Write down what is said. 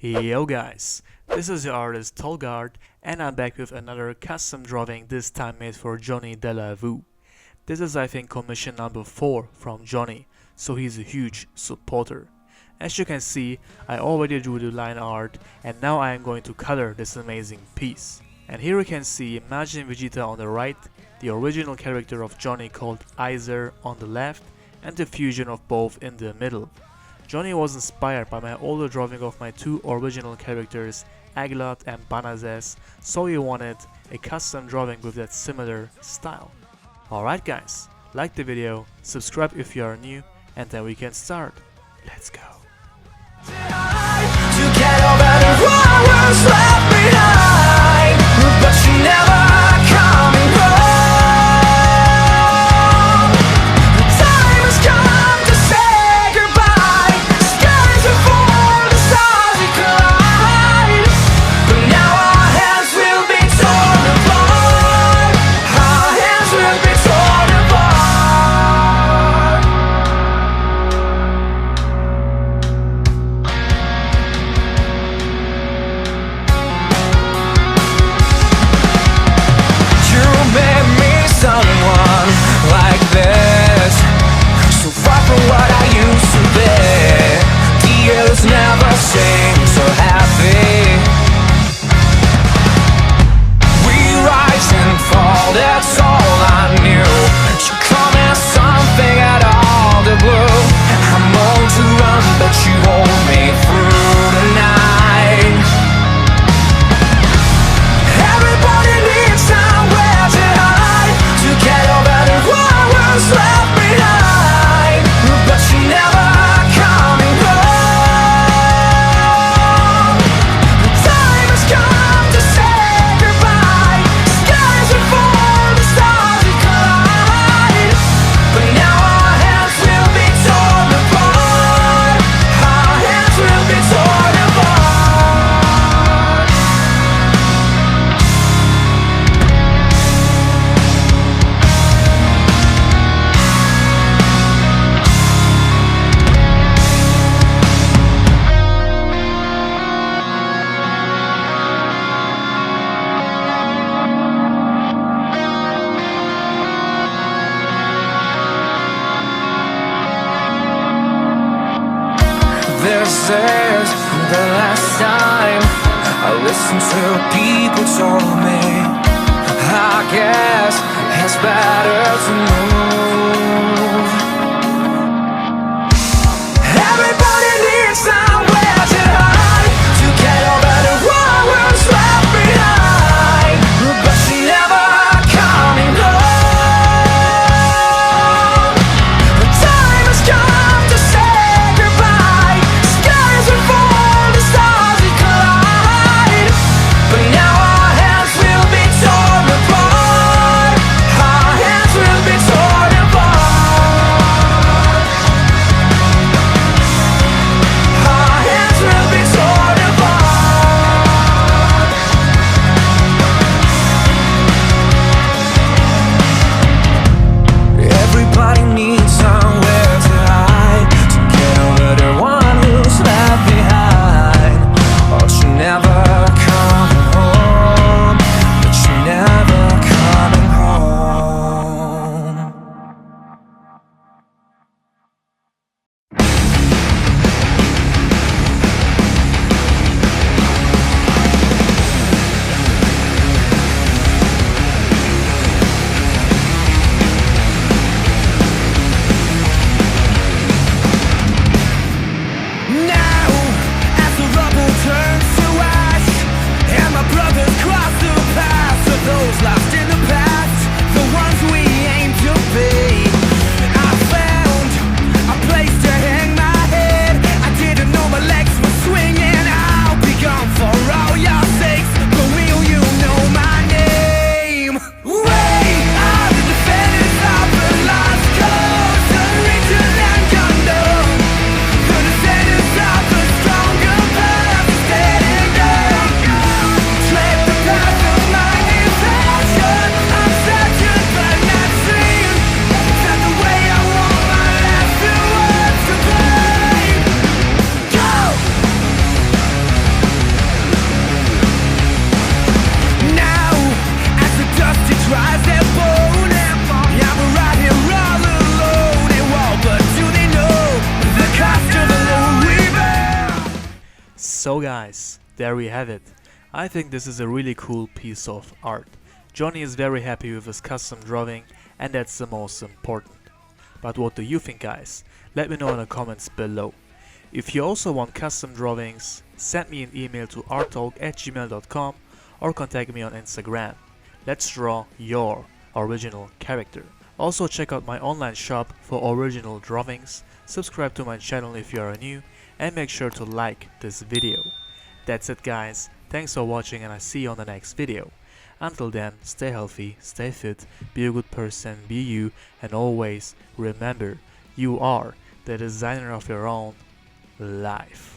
Yo guys, this is your artist Tolg, and I'm back with another custom drawing, this time made for Johhny Delaveau. This is I think commission number 4 from Johhny, so he's a huge supporter. As you can see, I already drew the line art and now I am going to color this amazing piece. And here you can see Majin Vegeta on the right, the original character of Johhny called Izar on the left, and the fusion of both in the middle. Johhny was inspired by my older drawing of my two original characters, Aglot and Banazes, so he wanted a custom drawing with that similar style. Alright guys, like the video, subscribe if you are new, and then we can start. Let's go. Never seem so happy. We rise and fall, that's all I knew. You come as something out of the blue. I'm on to run, but you hold me through the night. Everybody needs somewhere to hide, to get over the what was left behind. But you never coming home. This is the last time I listened to people told me. I guess it's better to move. Everybody needs somewhere to hide, to get over the what was left behind. But she never coming home. The time has come to say So guys, there we have it. I think this is a really cool piece of art. Johhny is very happy with his custom drawing, and that's the most important. But what do you think, guys? Let me know in the comments below. If you also want custom drawings, send me an email to arttolg@gmail.com or contact me on Instagram. Let's draw your original character. Also check out my online shop for original drawings, subscribe to my channel if you are new, and make sure to like this video. That's it guys, thanks for watching and I see you on the next video. Until then, stay healthy, stay fit, be a good person, be you, and always remember, you are the designer of your own life.